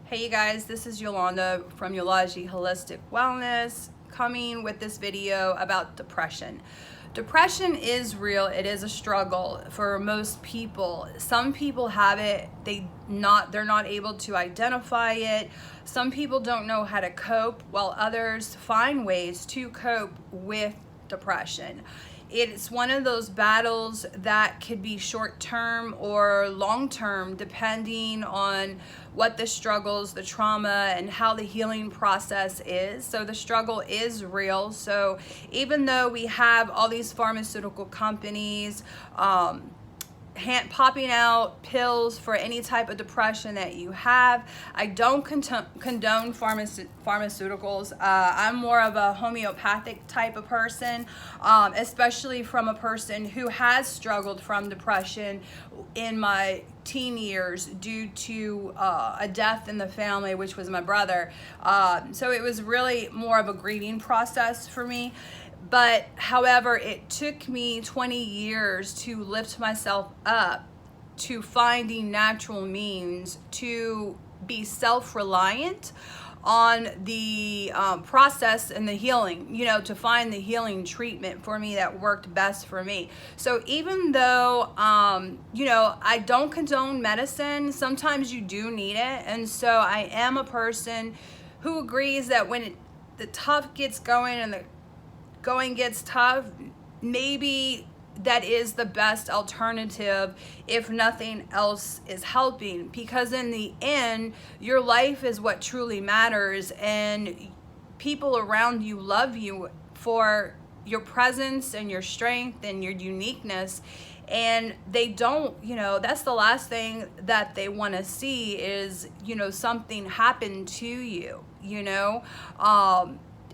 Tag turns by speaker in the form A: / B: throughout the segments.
A: Hey you guys, this is Yolanda from Yolaji Holistic Wellness coming with this video about depression. Depression is real. It is a struggle for most people. Some people have it, they're not able to identify it. Some people don't know how to cope, while others find ways to cope with depression. It's one of those battles that could be short-term or long-term depending on what the struggles, the trauma, and how the healing process is. So the struggle is real. So even though we have all these pharmaceutical companies popping out pills for any type of depression that you have, I don't condone pharmaceuticals. I'm more of a homeopathic type of person, especially from a person who has struggled from depression in my teen years due to a death in the family, which was my brother. So it was really more of a grieving process for me. But however, it took me 20 years to lift myself up to finding natural means to be self-reliant on the process and the healing, to find the healing treatment for me that worked best for me. So even though, I don't condone medicine, sometimes you do need it. And so I am a person who agrees that when the tough gets going and the going gets tough, maybe that is the best alternative if nothing else is helping, because in the end your life is what truly matters, and people around you love you for your presence and your strength and your uniqueness, and they don't, that's the last thing that they want to see is, something happen to you,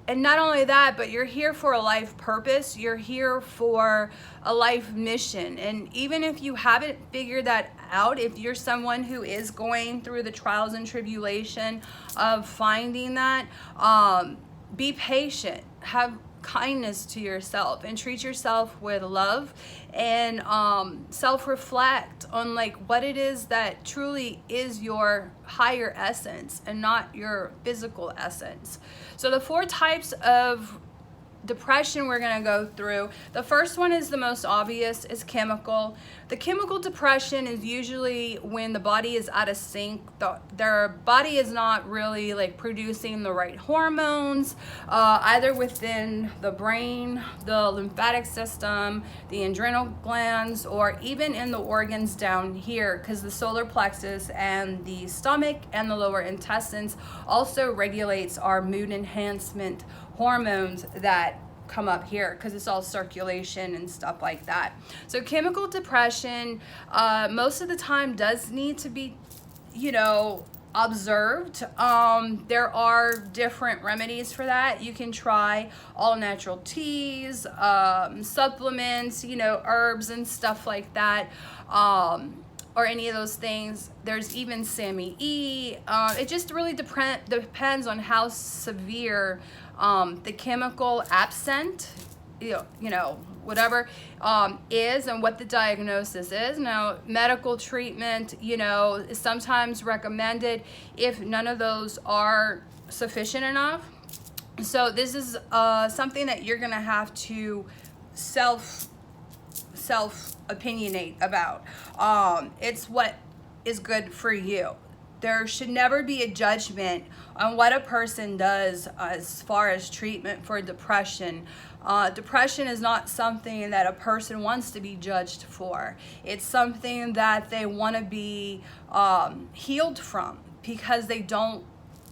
A: and not only that, but you're here for a life purpose. You're here for a life mission. And even if you haven't figured that out, if you're someone who is going through the trials and tribulation of finding that, be patient, have kindness to yourself, and treat yourself with love, and self-reflect on what it is that truly is your higher essence and not your physical essence. So the 4 types of depression we're going to go through. The first one is the most obvious, is chemical. The chemical depression is usually when the body is out of sync. Their body is not really producing the right hormones, either within the brain, the lymphatic system, the adrenal glands, or even in the organs down here, because the solar plexus and the stomach and the lower intestines also regulates our mood enhancement hormones that come up here, because it's all circulation and stuff like that. So chemical depression most of the time does need to be observed. There are different remedies for that. You can try all natural teas, supplements, herbs and stuff like that, or any of those things. There's even Sammy E. It just really depends on how severe the chemical absent, whatever is, and what the diagnosis is. Now, medical treatment, is sometimes recommended if none of those are sufficient enough. So this is something that you're gonna have to self-opinionate about. It's what is good for you. There should never be a judgment on what a person does as far as treatment for depression. Depression is not something that a person wants to be judged for. It's something that they want to be healed from, because they don't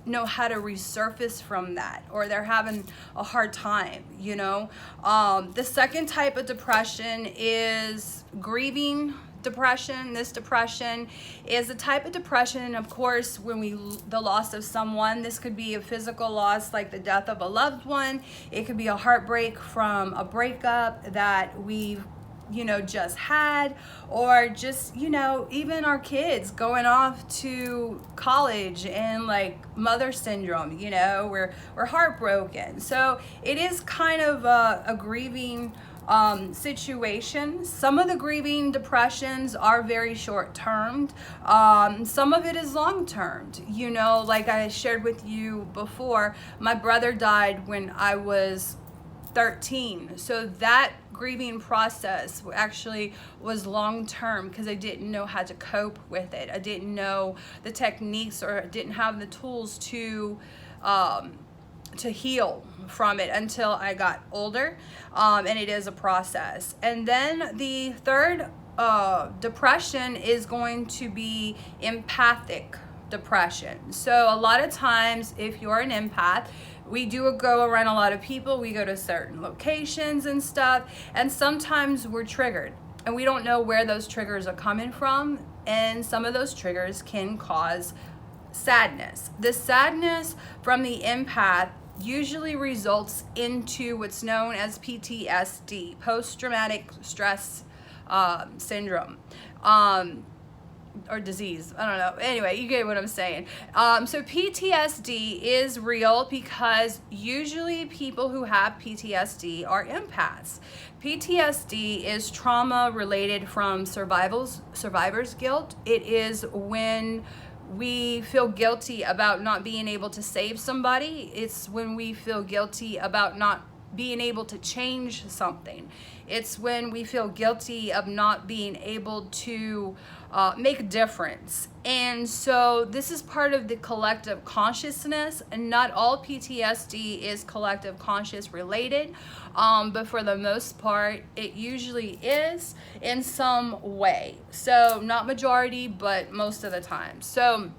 A: know how to resurface from that, or they're having a hard time, The second type of depression is grieving depression. This depression is a type of depression, of course, when the loss of someone. This could be a physical loss, like the death of a loved one. It could be a heartbreak from a breakup that we've just had, or just even our kids going off to college and mother syndrome, we're heartbroken. So it is kind of a grieving situations. Some of the grieving depressions are very short-termed. Some of it is long-termed. You know, like I shared with you before, my brother died when I was 13. So that grieving process actually was long-term because I didn't know how to cope with it. I didn't know the techniques, or I didn't have the tools to heal from it until I got older. And it is a process. And then the third depression is going to be empathic depression. So a lot of times, if you're an empath, we do go around a lot of people, we go to certain locations and stuff, and sometimes we're triggered and we don't know where those triggers are coming from, and some of those triggers can cause sadness. The sadness from the empath usually results into what's known as PTSD, post-traumatic stress syndrome. Or disease, I don't know. Anyway, you get what I'm saying. So PTSD is real because usually people who have PTSD are empaths. PTSD is trauma related from survivor's guilt. It is when we feel guilty about not being able to save somebody. It's when we feel guilty about not being able to change something. It's when we feel guilty of not being able to make a difference. And so this is part of the collective consciousness, and not all PTSD is collective conscious related, but for the most part it usually is in some way. So not majority, but most of the time. So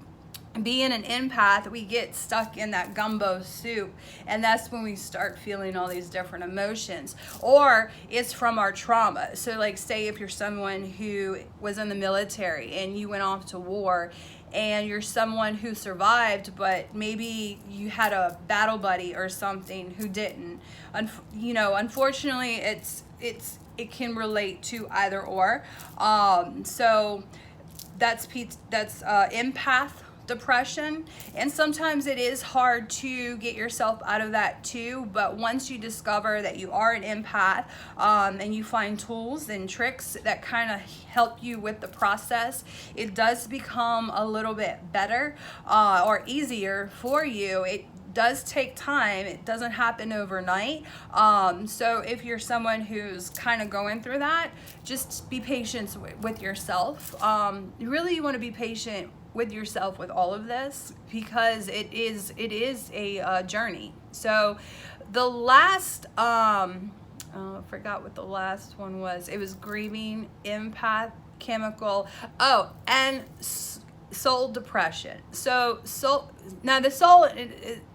A: being an empath, we get stuck in that gumbo soup, and that's when we start feeling all these different emotions. Or it's from our trauma. So like, say if you're someone who was in the military and you went off to war, and you're someone who survived, but maybe you had a battle buddy or something who didn't. You know, unfortunately, it can relate to either or. So that's empath depression, and sometimes it is hard to get yourself out of that too. But once you discover that you are an empath, and you find tools and tricks that kind of help you with the process, it does become a little bit better or easier for you. It does take time. It doesn't happen overnight. So if you're someone who's kind of going through that, just be patient with yourself. Really, you want to be patient with yourself with all of this, because it is a journey. So the last I forgot what the last one was. It was grieving, empath, chemical, and soul depression. So now the soul,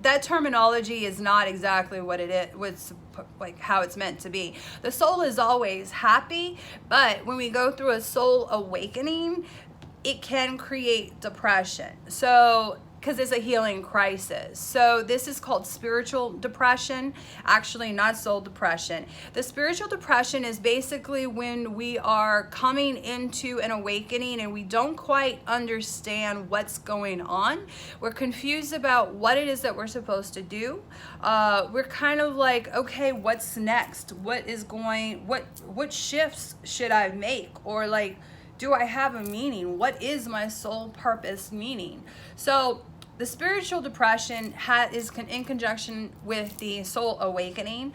A: that terminology is not exactly what it is, what's like how it's meant to be. The soul is always happy, but when we go through a soul awakening, it can create depression. So, because it's a healing crisis. So this is called spiritual depression, actually not soul depression. The spiritual depression is basically when we are coming into an awakening and we don't quite understand what's going on. We're confused about what it is that we're supposed to do. We're kind of like, okay, what's next? What shifts should I make? Or like, do I have a meaning? What is my soul purpose meaning? So the spiritual depression is in conjunction with the soul awakening.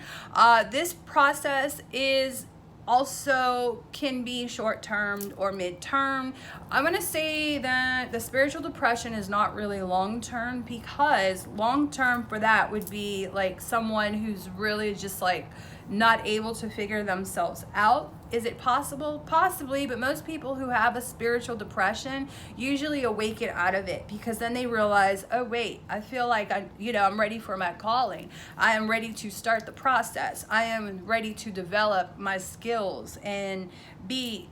A: This process is also can be short-term or mid-term. I'm going to say that the spiritual depression is not really long-term, because long-term for that would be like someone who's really just like not able to figure themselves out. Is it possible? Possibly, but most people who have a spiritual depression usually awaken out of it, because then they realize, oh wait, I feel like I'm ready for my calling. I am ready to start the process. I am ready to develop my skills and be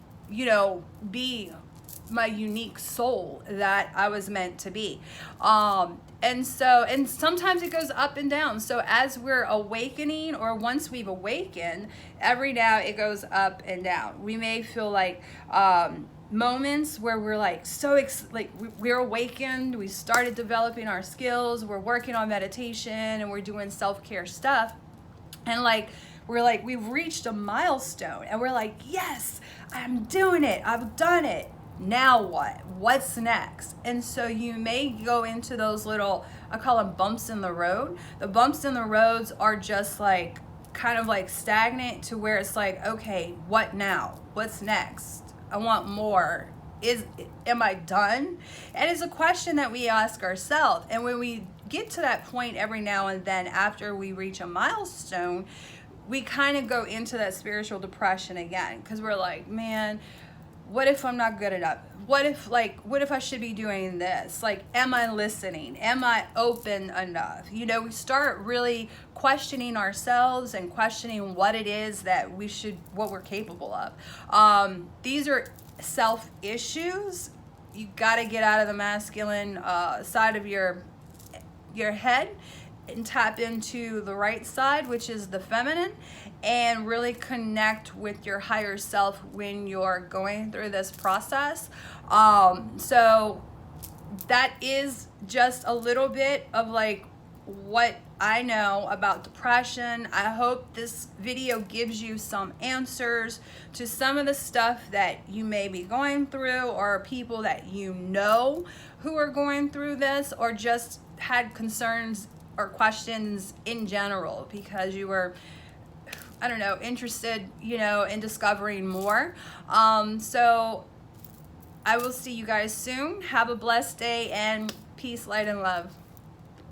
A: my unique soul that I was meant to be. And sometimes it goes up and down. So as we're awakening, or once we've awakened, every now it goes up and down. We may feel like moments where we're like we're awakened, we started developing our skills, we're working on meditation, and we're doing self-care stuff, and like we're like, we've reached a milestone and we're like, yes, I'm doing it, I've done it. Now what? What's next? And so you may go into those little, I call them bumps in the road. The bumps in the roads are just like kind of like stagnant to where it's like, okay, what now? What's next? I want more. Am I done? And it's a question that we ask ourselves. And when we get to that point every now and then after we reach a milestone, we kind of go into that spiritual depression again, because we're like, man, what if I'm not good enough? What if I should be doing this? Like, am I listening? Am I open enough? You know, we start really questioning ourselves and questioning what it is that what we're capable of. These are self issues. You got to get out of the masculine side of your head and tap into the right side, which is the feminine, and really connect with your higher self when you're going through this process. So that is just a little bit of like what I know about depression. I hope this video gives you some answers to some of the stuff that you may be going through, or people that you know who are going through this, or just had concerns or questions in general because you were, I don't know, interested, you know, in discovering more. So I will see you guys soon. Have a blessed day, and peace, light, and love.